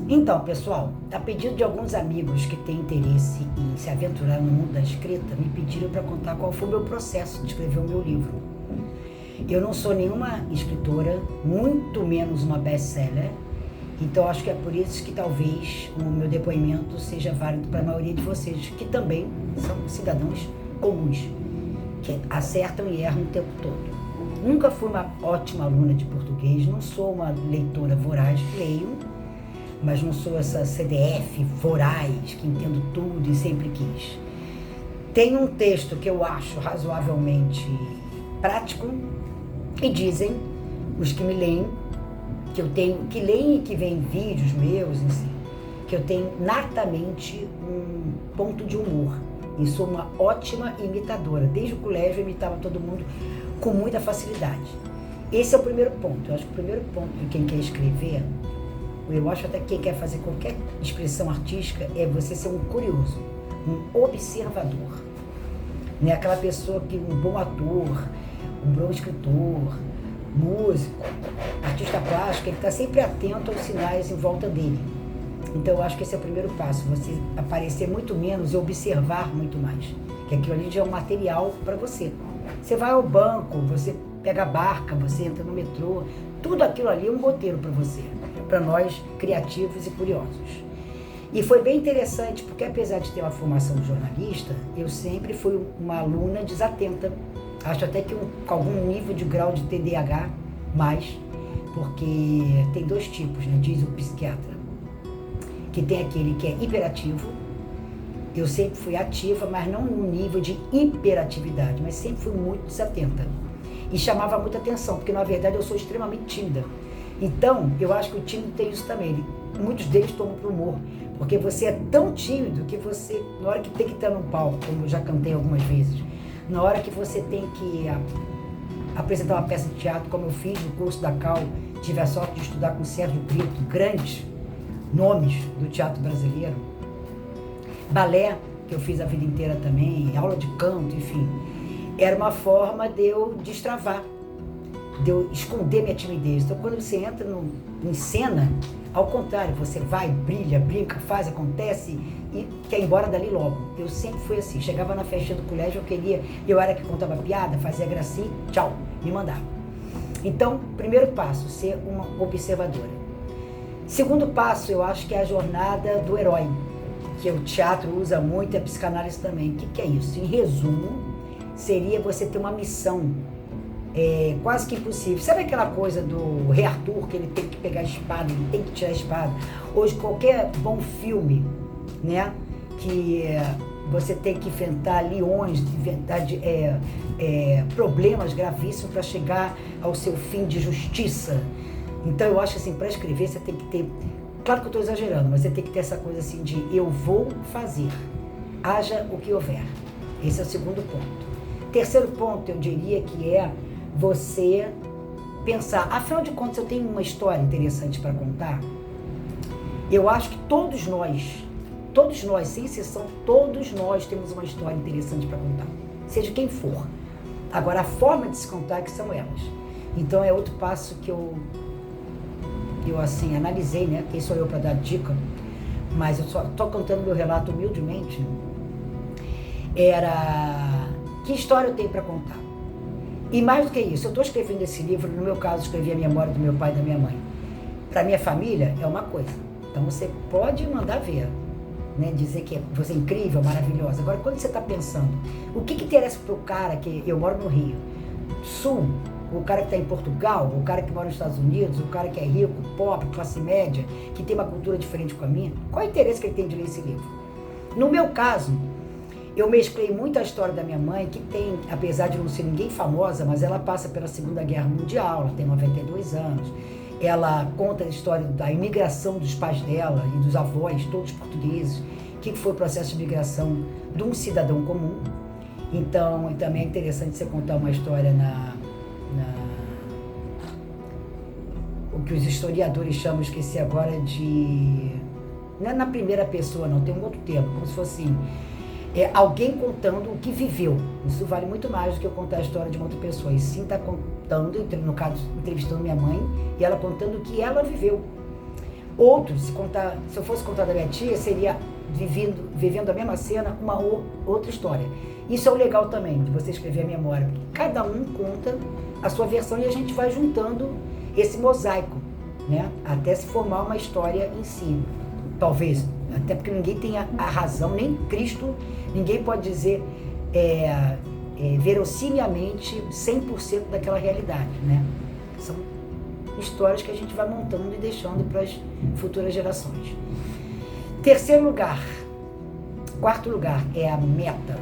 Então, pessoal, a pedido de alguns amigos que têm interesse em se aventurar no mundo da escrita, me pediram para contar qual foi o meu processo de escrever o meu livro. Eu não sou nenhuma escritora, muito menos uma best-seller, então acho que é por isso que talvez o meu depoimento seja válido para a maioria de vocês, que também são cidadãos comuns, que acertam e erram o tempo todo. Nunca fui uma ótima aluna de português, não sou uma leitora voraz, leio, mas não sou essa CDF voraz, que entendo tudo e sempre quis. Tem um texto que eu acho razoavelmente prático e dizem os que me leem, que eu tenho, que leem e que veem vídeos meus em si, que eu tenho natamente um ponto de humor e sou uma ótima imitadora. Desde o colégio eu imitava todo mundo com muita facilidade. Esse é o primeiro ponto. Eu acho que o primeiro ponto de quem quer escrever, eu acho até que quem quer fazer qualquer expressão artística, é você ser um curioso, um observador. Né? Aquela pessoa que, um bom ator, um bom escritor, músico, artista plástico, ele está sempre atento aos sinais em volta dele. Então eu acho que esse é o primeiro passo, você aparecer muito menos e observar muito mais. Que aquilo ali já é um material para você. Você vai ao banco, você pega a barca, você entra no metrô, tudo aquilo ali é um roteiro para você, para nós criativos e curiosos. E foi bem interessante, porque apesar de ter uma formação de jornalista, eu sempre fui uma aluna desatenta. Acho até que com algum nível de grau de TDAH, porque tem dois tipos, né, diz o psiquiatra, que tem aquele que é hiperativo. Eu sempre fui ativa, mas não no nível de hiperatividade, mas sempre fui muito desatenta. E chamava muita atenção, porque na verdade eu sou extremamente tímida. Então, eu acho que o tímido tem isso também. Muitos deles tomam pro humor, porque você é tão tímido que você, na hora que tem que estar num palco, como eu já cantei algumas vezes, na hora que você tem que apresentar uma peça de teatro, como eu fiz no curso da Cal, tive a sorte de estudar com Sérgio Brito, grandes nomes do teatro brasileiro, balé, que eu fiz a vida inteira também, aula de canto, enfim, era uma forma de eu destravar, de eu esconder minha timidez. Então, quando você entra em cena, ao contrário, você vai, brilha, brinca, faz, acontece e quer ir embora dali logo. Eu sempre fui assim, chegava na festinha do colégio, eu era que contava piada, fazia gracinha, tchau, me mandava. Então, primeiro passo, ser uma observadora. Segundo passo, eu acho que é a jornada do herói, que o teatro usa muito e a psicanálise também. O que é isso? Em resumo, seria você ter uma missão quase que impossível. Sabe aquela coisa do Rei Arthur, que ele tem que pegar a espada, ele tem que tirar a espada? Hoje, qualquer bom filme, né, que você tem que enfrentar leões, enfrentar problemas gravíssimos para chegar ao seu fim de justiça. Então, eu acho assim, para escrever, você tem que ter... Claro que eu estou exagerando, mas você tem que ter essa coisa assim de eu vou fazer, haja o que houver. Esse é o segundo ponto. Terceiro ponto, eu diria que é você pensar, afinal de contas, eu tenho uma história interessante para contar. Eu acho que todos nós, sem exceção, todos nós temos uma história interessante para contar, seja quem for. Agora, a forma de se contar que são elas. Então, é outro passo que eu assim, analisei, né? Quem sou eu para dar dica? Mas eu só estou contando meu relato humildemente. Era que história eu tenho para contar. E mais do que isso, eu estou escrevendo esse livro, no meu caso, escrevi a memória do meu pai e da minha mãe. Para minha família, é uma coisa. Então, você pode mandar ver, né? Dizer que você é incrível, maravilhosa. Agora, quando você está pensando, o que interessa para o cara que eu moro no Rio Sul, o cara que está em Portugal, o cara que mora nos Estados Unidos, o cara que é rico, pobre, classe média, que tem uma cultura diferente com a minha, qual é o interesse que ele tem de ler esse livro? No meu caso, eu mesclei muito a história da minha mãe, que tem, apesar de não ser ninguém famosa, mas ela passa pela Segunda Guerra Mundial, ela tem 92 anos, ela conta a história da imigração dos pais dela e dos avós, todos portugueses, o que foi o processo de imigração de um cidadão comum. Então, também é interessante você contar uma história o que os historiadores chamam, esqueci agora, não é na primeira pessoa, não, tem um outro termo, como se fosse assim, alguém contando o que viveu. Isso vale muito mais do que eu contar a história de uma outra pessoa. E sim está contando, no caso, entrevistando minha mãe, e ela contando o que ela viveu. Outros, se eu fosse contar da minha tia, seria vivendo a mesma cena, uma outra história. Isso é o legal também, de você escrever a memória. Porque cada um conta a sua versão e a gente vai juntando esse mosaico, né? Até se formar uma história em si. Talvez, até porque ninguém tem a razão, nem Cristo, ninguém pode dizer verossimilmente 100% daquela realidade, né? São histórias que a gente vai montando e deixando para as futuras gerações. Quarto lugar é a meta.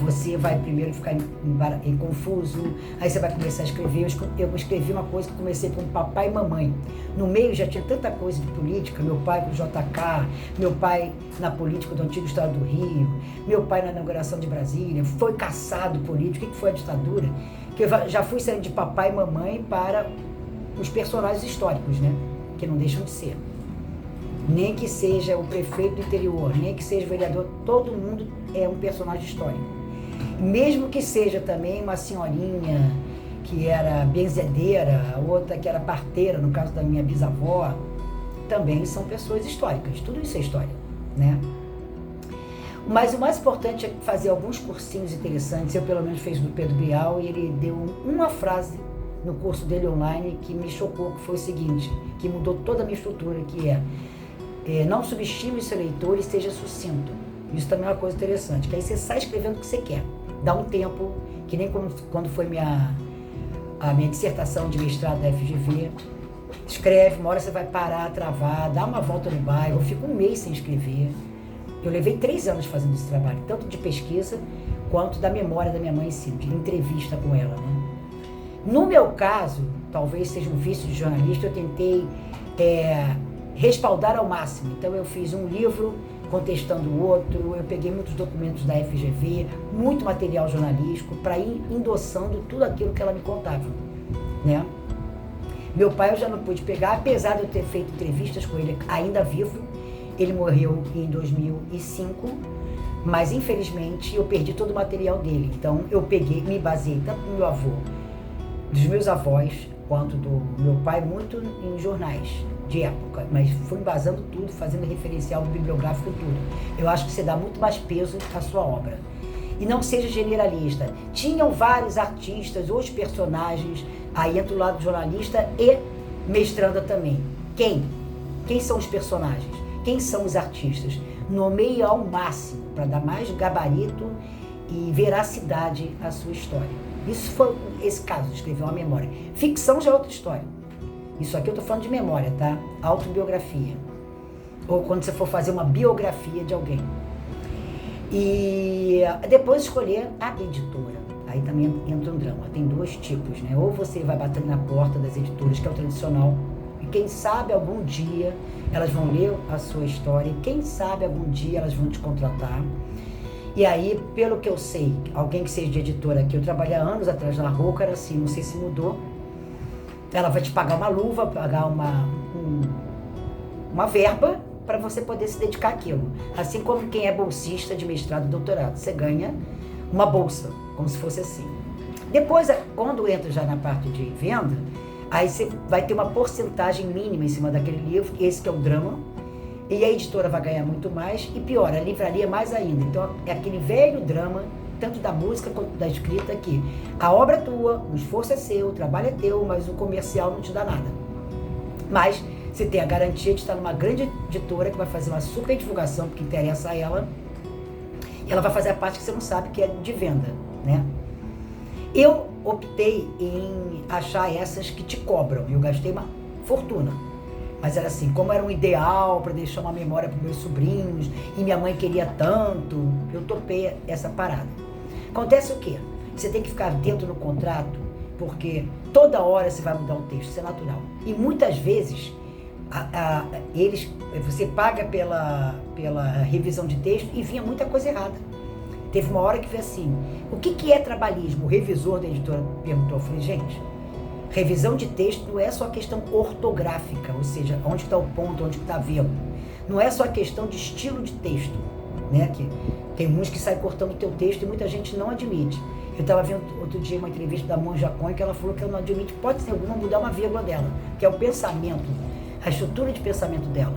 Você vai primeiro ficar em confuso, aí você vai começar a escrever. Eu escrevi uma coisa que comecei com papai e mamãe. No meio já tinha tanta coisa de política, meu pai com o JK, meu pai na política do antigo estado do Rio, meu pai na inauguração de Brasília, foi caçado político, o que foi a ditadura? Que eu já fui saindo de papai e mamãe para os personagens históricos, né? Que não deixam de ser. Nem que seja o prefeito do interior, nem que seja o vereador, todo mundo é um personagem histórico. Mesmo que seja também uma senhorinha que era benzedeira, outra que era parteira, no caso da minha bisavó, também são pessoas históricas. Tudo isso é história, né? Mas o mais importante é fazer alguns cursinhos interessantes. Eu, pelo menos, fiz do Pedro Bial e ele deu uma frase no curso dele online que me chocou, que foi o seguinte, que mudou toda a minha estrutura, que não subestime o seu leitor e seja sucinto. Isso também é uma coisa interessante, que aí você sai escrevendo o que você quer. Dá um tempo, que nem quando foi a minha dissertação de mestrado da FGV, escreve, uma hora você vai parar, travar, dá uma volta no bairro, fica um mês sem escrever. Eu levei 3 anos fazendo esse trabalho, tanto de pesquisa quanto da memória da minha mãe em si, de entrevista com ela, né? No meu caso, talvez seja um vício de jornalista, eu tentei respaldar ao máximo. Então eu fiz um livro contestando o outro, eu peguei muitos documentos da FGV, muito material jornalístico, para ir endossando tudo aquilo que ela me contava, né? Meu pai eu já não pude pegar, apesar de eu ter feito entrevistas com ele ainda vivo. Ele morreu em 2005, mas infelizmente eu perdi todo o material dele. Então eu me baseei tanto no meu avô, dos meus avós, quanto do meu pai, muito em jornais de época, mas fui embasando tudo, fazendo referencial bibliográfico tudo. Eu acho que você dá muito mais peso à sua obra. E não seja generalista. Tinham vários artistas, os personagens, aí entra o lado jornalista e mestranda também. Quem são os personagens? Quem são os artistas? Nomeie ao máximo, para dar mais gabarito e veracidade à sua história. Isso foi esse caso de escrever uma memória. Ficção já é outra história. Isso aqui eu estou falando de memória, tá? Autobiografia. Ou quando você for fazer uma biografia de alguém. E depois escolher a editora. Aí também entra um drama. Tem 2 tipos, né? Ou você vai bater na porta das editoras, que é o tradicional. E quem sabe algum dia elas vão ler a sua história. E quem sabe algum dia elas vão te contratar. E aí, pelo que eu sei, alguém que seja de editora aqui, eu trabalhei há anos atrás na Roca, era assim, não sei se mudou. Ela vai te pagar uma luva, pagar uma verba para você poder se dedicar àquilo. Assim como quem é bolsista de mestrado e doutorado, você ganha uma bolsa, como se fosse assim. Depois, quando entra já na parte de venda, aí você vai ter uma porcentagem mínima em cima daquele livro, esse que é o drama, e a editora vai ganhar muito mais, e pior, a livraria mais ainda. Então, é aquele velho drama, tanto da música quanto da escrita, que a obra é tua, o esforço é seu, o trabalho é teu, mas o comercial não te dá nada. Mas você tem a garantia de estar numa grande editora que vai fazer uma super divulgação, porque interessa a ela, e ela vai fazer a parte que você não sabe, que é de venda, né? Eu optei em achar essas que te cobram, e eu gastei uma fortuna. Mas era assim, como era um ideal para deixar uma memória para meus sobrinhos, e minha mãe queria tanto, eu topei essa parada. Acontece o quê? Você tem que ficar atento no contrato, porque toda hora você vai mudar o texto, isso é natural. E muitas vezes, você paga pela revisão de texto e vinha muita coisa errada. Teve uma hora que foi assim, o que é trabalhismo? O revisor da editora perguntou, eu falei, gente, revisão de texto não é só questão ortográfica, ou seja, onde está o ponto, onde está vírgula. Não é só questão de estilo de texto, né? Que tem uns que saem cortando o teu texto e muita gente não admite. Eu estava vendo outro dia uma entrevista da Monja Cohen que ela falou que ela não admite, pode ser alguma, mudar uma vírgula dela, que é o pensamento a estrutura de pensamento dela.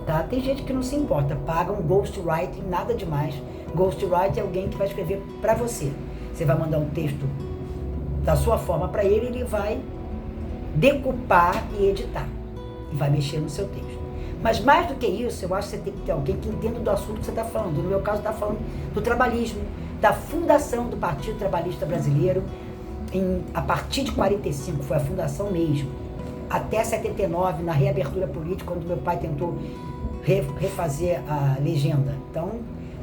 Tá? Tem gente que não se importa, paga um ghostwriting, nada demais. Ghostwriting é alguém que vai escrever para você. Você vai mandar um texto da sua forma para ele, ele vai decupar e editar. E vai mexer no seu texto. Mas mais do que isso, eu acho que você tem que ter alguém que entenda do assunto que você está falando. No meu caso, está falando do trabalhismo, da fundação do Partido Trabalhista Brasileiro. A partir de 45, foi a fundação mesmo. Até 79, na reabertura política, quando meu pai tentou refazer a legenda. Então,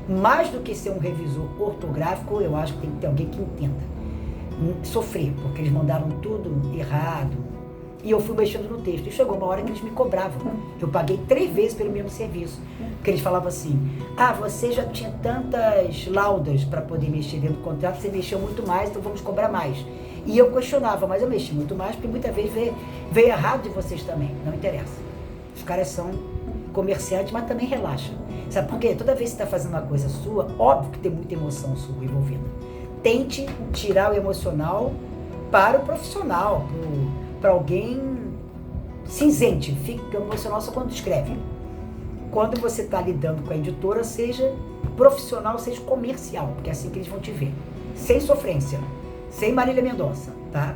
mais do que ser um revisor ortográfico, eu acho que tem que ter alguém que entenda. Sofrer, porque eles mandaram tudo errado. E eu fui mexendo no texto. E chegou uma hora que eles me cobravam. Eu paguei 3 vezes pelo mesmo serviço. Porque eles falavam assim, você já tinha tantas laudas para poder mexer dentro do contrato, você mexeu muito mais, então vamos cobrar mais. E eu questionava, mas eu mexi muito mais, porque muitas vezes veio errado de vocês também. Não interessa. Os caras são comerciantes, mas também relaxam. Sabe por quê? Toda vez que você está fazendo uma coisa sua, óbvio que tem muita emoção sua envolvida. Tente tirar o emocional para o profissional, para alguém cinzente. Fica emocional só quando escreve. Quando você está lidando com a editora, seja profissional, seja comercial, porque é assim que eles vão te ver. Sem sofrência, sem Marília Mendonça, tá?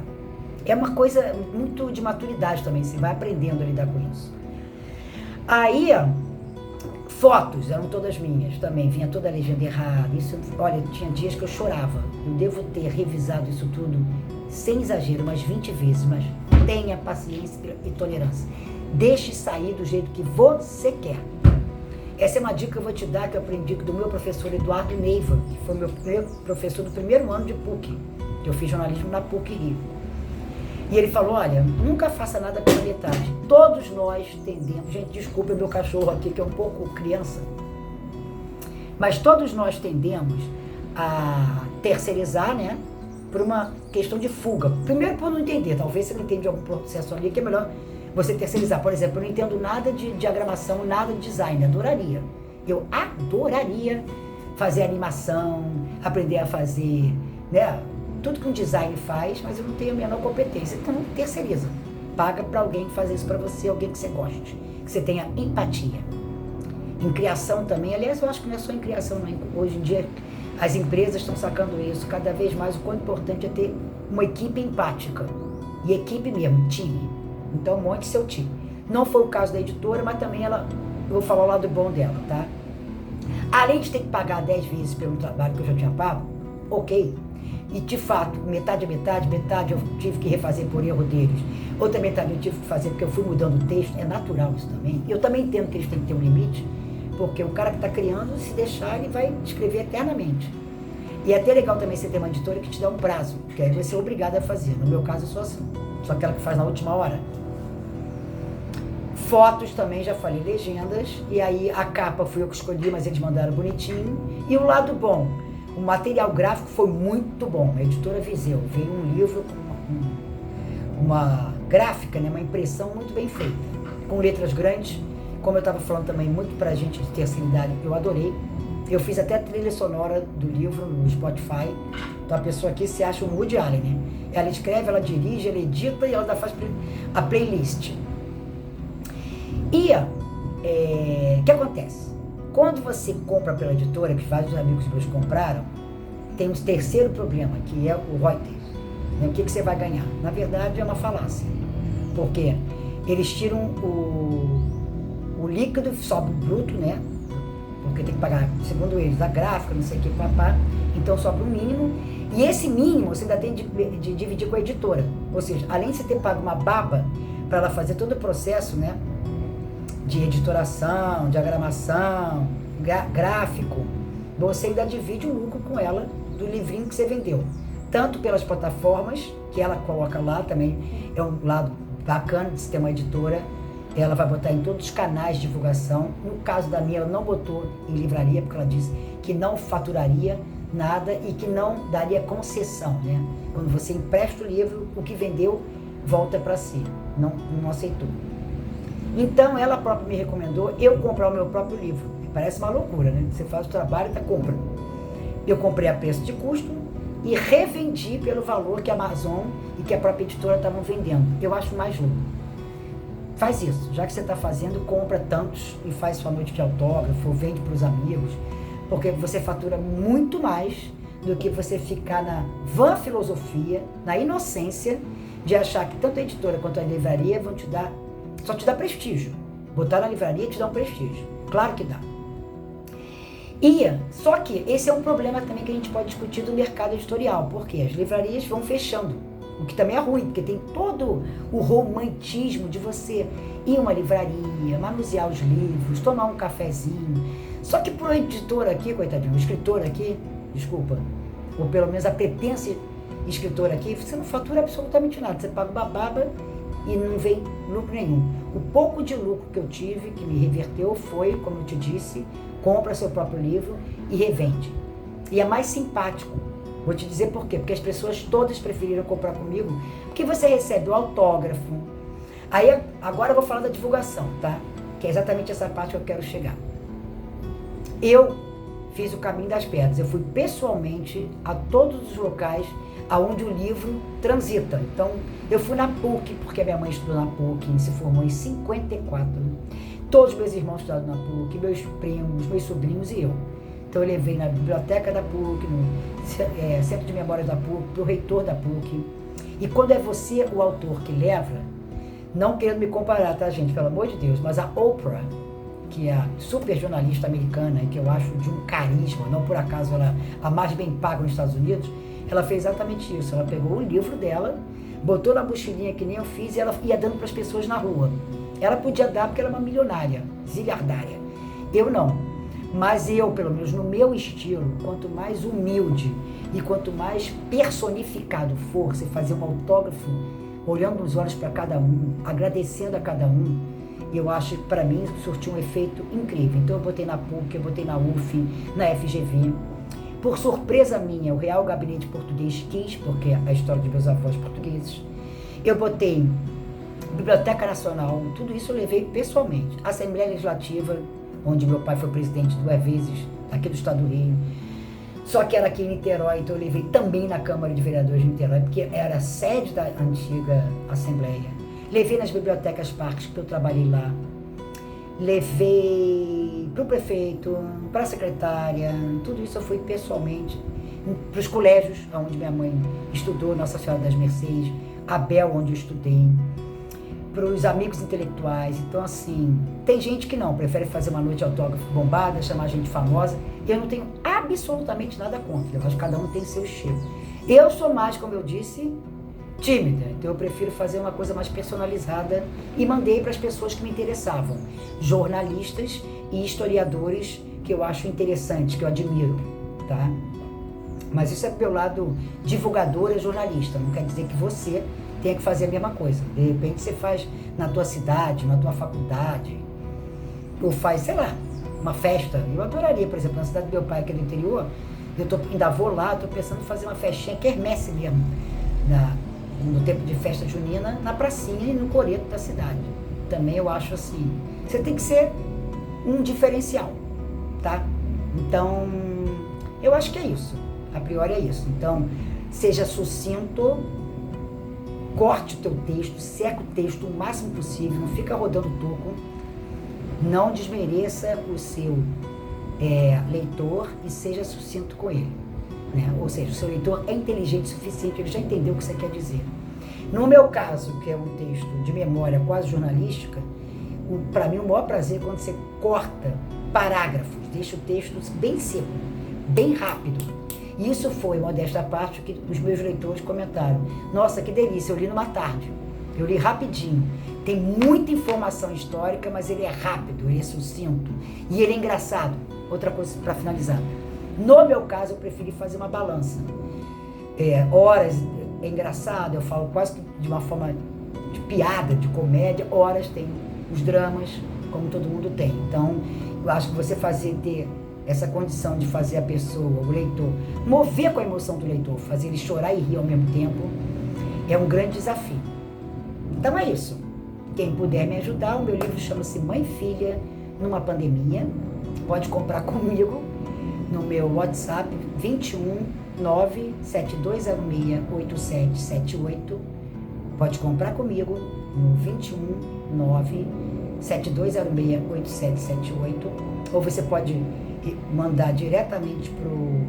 É uma coisa muito de maturidade também, você vai aprendendo a lidar com isso. Aí, fotos eram todas minhas também, vinha toda a legenda errada. Isso, olha, tinha dias que eu chorava. Eu devo ter revisado isso tudo, sem exagero, umas 20 vezes, mas tenha paciência e tolerância. Deixe sair do jeito que você quer. Essa é uma dica que eu vou te dar, que eu aprendi do meu professor Eduardo Neiva, que foi meu professor do primeiro ano de PUC, que eu fiz jornalismo na PUC Rio. E ele falou, olha, nunca faça nada pela metade. Todos nós tendemos, gente, desculpa meu cachorro aqui, que é um pouco criança, mas todos nós tendemos a terceirizar, né, por uma questão de fuga. Primeiro, por não entender, talvez você não entende algum processo ali, que é melhor você terceirizar. Por exemplo, eu não entendo nada de diagramação, nada de design, eu adoraria fazer animação, aprender a fazer, né, tudo que um design faz, mas eu não tenho a menor competência. Então, terceiriza. Paga para alguém fazer isso para você, alguém que você goste, que você tenha empatia. Em criação também, aliás, eu acho que não é só em criação, não. Hoje em dia, as empresas estão sacando isso cada vez mais, o quão importante é ter uma equipe empática. E equipe mesmo, time. Então, monte seu time. Não foi o caso da editora, mas também eu vou falar o lado bom dela, tá? Além de ter que pagar 10 vezes pelo trabalho que eu já tinha pago, ok. E, de fato, metade eu tive que refazer por erro deles. Outra metade eu tive que fazer porque eu fui mudando o texto. É natural isso também. Eu também entendo que eles têm que ter um limite, porque o cara que está criando, se deixar, ele vai escrever eternamente. E é até legal também você ter uma editora que te dá um prazo, que aí você é obrigado a fazer. No meu caso, eu sou assim. Sou aquela que faz na última hora. Fotos também, já falei, legendas. E aí, a capa fui eu que escolhi, mas eles mandaram bonitinho. E o lado bom, o material gráfico foi muito bom. A editora Viseu veio um livro com uma gráfica, né, uma impressão muito bem feita, com letras grandes. Como eu estava falando também, muito pra gente de terceira idade, eu adorei. Eu fiz até a trilha sonora do livro no Spotify. Então a pessoa aqui se acha um Woody Allen, né? Ela escreve, ela dirige, ela edita e ela ainda faz a playlist. E o que acontece? Quando você compra pela editora, que vários amigos meus compraram, tem um terceiro problema, que é o royalties. Né? O que você vai ganhar? Na verdade, é uma falácia. Porque eles tiram o líquido, sobe o bruto, né? Porque tem que pagar, segundo eles, a gráfica, não sei o que, papá. Então sobra um mínimo. E esse mínimo você ainda tem de dividir com a editora. Ou seja, além de você ter pago uma baba para ela fazer todo o processo, né, de editoração, diagramação, gráfico, você ainda divide o lucro com ela do livrinho que você vendeu. Tanto pelas plataformas, que ela coloca lá também, é um lado bacana de se ter uma editora. Ela vai botar em todos os canais de divulgação. No caso da minha, ela não botou em livraria, porque ela disse que não faturaria nada e que não daria concessão, né? Quando você empresta o livro, o que vendeu volta para si. Não aceitou. Então, ela própria me recomendou eu comprar o meu próprio livro. Parece uma loucura, né? Você faz o trabalho e compra. Eu comprei a preço de custo e revendi pelo valor que a Amazon e que a própria editora estavam vendendo. Eu acho mais lucro. Faz isso. Já que você está fazendo, compra tantos e faz sua noite de autógrafo, vende para os amigos, porque você fatura muito mais do que você ficar na vã filosofia, na inocência de achar que tanto a editora quanto a livraria vão te dar, só te dá prestígio. Botar na livraria te dá um prestígio. Claro que dá. Só que esse é um problema também que a gente pode discutir do mercado editorial, porque as livrarias vão fechando, o que também é ruim, porque tem todo o romantismo de você ir a uma livraria, manusear os livros, tomar um cafezinho. Só que pro editor aqui, coitadinho, o escritor aqui, desculpa, ou pelo menos a pretensa escritor aqui, você não fatura absolutamente nada, você paga uma baba e não vem lucro nenhum. O pouco de lucro que eu tive, que me reverteu, foi, como eu te disse, compra seu próprio livro e revende. E é mais simpático. Vou te dizer por quê. Porque as pessoas todas preferiram comprar comigo, porque você recebe o autógrafo. Aí, agora eu vou falar da divulgação, tá? Que é exatamente essa parte que eu quero chegar. Eu fiz o caminho das pedras. Eu fui pessoalmente a todos os locais aonde o livro transita. Então, eu fui na PUC, porque a minha mãe estudou na PUC, se formou em 54. Todos meus irmãos estudaram na PUC, meus primos, meus sobrinhos e eu. Então, eu levei na biblioteca da PUC, no Centro de Memórias da PUC, pro reitor da PUC. E quando é você o autor que leva, não querendo me comparar, tá, gente? Pelo amor de Deus, mas a Oprah, que é a super jornalista americana, que eu acho de um carisma, não por acaso ela a mais bem paga nos Estados Unidos, ela fez exatamente isso. Ela pegou o livro dela, botou na mochilinha que nem eu fiz e ela ia dando para as pessoas na rua. Ela podia dar porque ela é uma milionária, zilhardária. Eu não. Mas eu, pelo menos no meu estilo, quanto mais humilde e quanto mais personificado for, você fazer um autógrafo, olhando nos olhos para cada um, agradecendo a cada um, eu acho que para mim surtiu um efeito incrível. Então eu botei na PUC, eu botei na UF, na FGV. Por surpresa minha, o Real Gabinete Português quis, porque é a história de meus avós portugueses. Eu botei Biblioteca Nacional, tudo isso eu levei pessoalmente. Assembleia Legislativa, onde meu pai foi presidente 2 vezes, aqui do estado do Rio. Só que era aqui em Niterói, então eu levei também na Câmara de Vereadores de Niterói, porque era a sede da antiga Assembleia. Levei nas bibliotecas parques, porque eu trabalhei lá. Levei para o prefeito, para a secretária, tudo isso eu fui pessoalmente. Para os colégios, onde minha mãe estudou, Nossa Senhora das Mercês, Abel, onde eu estudei. Para os amigos intelectuais. Então, assim, tem gente que não, prefere fazer uma noite de autógrafo bombada, chamar gente famosa. Eu não tenho absolutamente nada contra, eu acho que cada um tem seu estilo. Eu sou mais, como eu disse, tímida, então eu prefiro fazer uma coisa mais personalizada e mandei para as pessoas que me interessavam, jornalistas e historiadores que eu acho interessantes, que eu admiro, tá? Mas isso é pelo lado divulgadora, jornalista, não quer dizer que você tenha que fazer a mesma coisa. De repente você faz na tua cidade, na tua faculdade, ou faz, sei lá, uma festa. Eu adoraria, por exemplo, na cidade do meu pai, que é do interior, ainda vou lá, estou pensando em fazer uma festinha, quermesse mesmo, no tempo de festa junina, na pracinha e no coreto da cidade. Também eu acho assim, você tem que ser um diferencial, tá? Então, eu acho que é isso, a priori é isso. Então, seja sucinto, corte o teu texto, seca o texto o máximo possível, não fica rodando toco, não desmereça o seu leitor e seja sucinto com ele, né? Ou seja, o seu leitor é inteligente o suficiente, ele já entendeu o que você quer dizer. No meu caso, que é um texto de memória quase jornalística, para mim o maior prazer é quando você corta parágrafos, deixa o texto bem seco, bem rápido. E isso foi, modesta parte, que os meus leitores comentaram. Nossa, que delícia, eu li numa tarde. Eu li rapidinho. Tem muita informação histórica, mas ele é rápido, ele é sucinto. E ele é engraçado. Outra coisa para finalizar. No meu caso, eu preferi fazer uma balança. Horas é engraçado, eu falo quase de uma forma de piada, de comédia. Horas tem os dramas, como todo mundo tem. Então, eu acho que você ter essa condição de fazer a pessoa, o leitor, mover com a emoção do leitor, fazer ele chorar e rir ao mesmo tempo, é um grande desafio. Então é isso. Quem puder me ajudar, o meu livro chama-se Mãe e Filha numa Pandemia. Pode comprar comigo no meu WhatsApp 21 97206 8778. Pode comprar comigo no 219-7206-8778, ou você pode mandar diretamente para o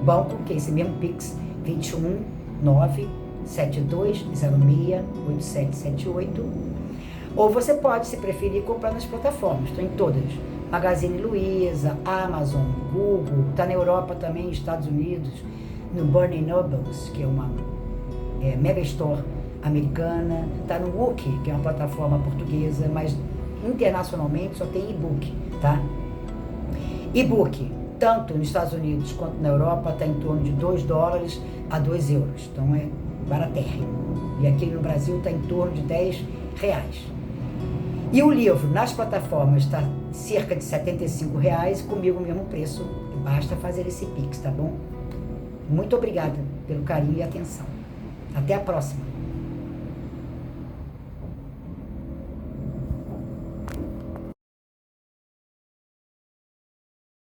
banco, que é esse mesmo Pix, 219-7206-8778, ou você pode, se preferir, comprar nas plataformas. Estou em todas. Magazine Luiza, Amazon, Google, está na Europa também, Estados Unidos, no Barnes Nobles, que é uma mega store americana, está no Wookie, que é uma plataforma portuguesa, mas internacionalmente só tem e-book, tá? E-book, tanto nos Estados Unidos quanto na Europa, está em torno de $2 a €2, então é baratérrimo. E aqui no Brasil está em torno de R$10. E o livro nas plataformas está cerca de R$75, comigo o mesmo preço, basta fazer esse Pix, tá bom? Muito obrigada pelo carinho e atenção. Até a próxima!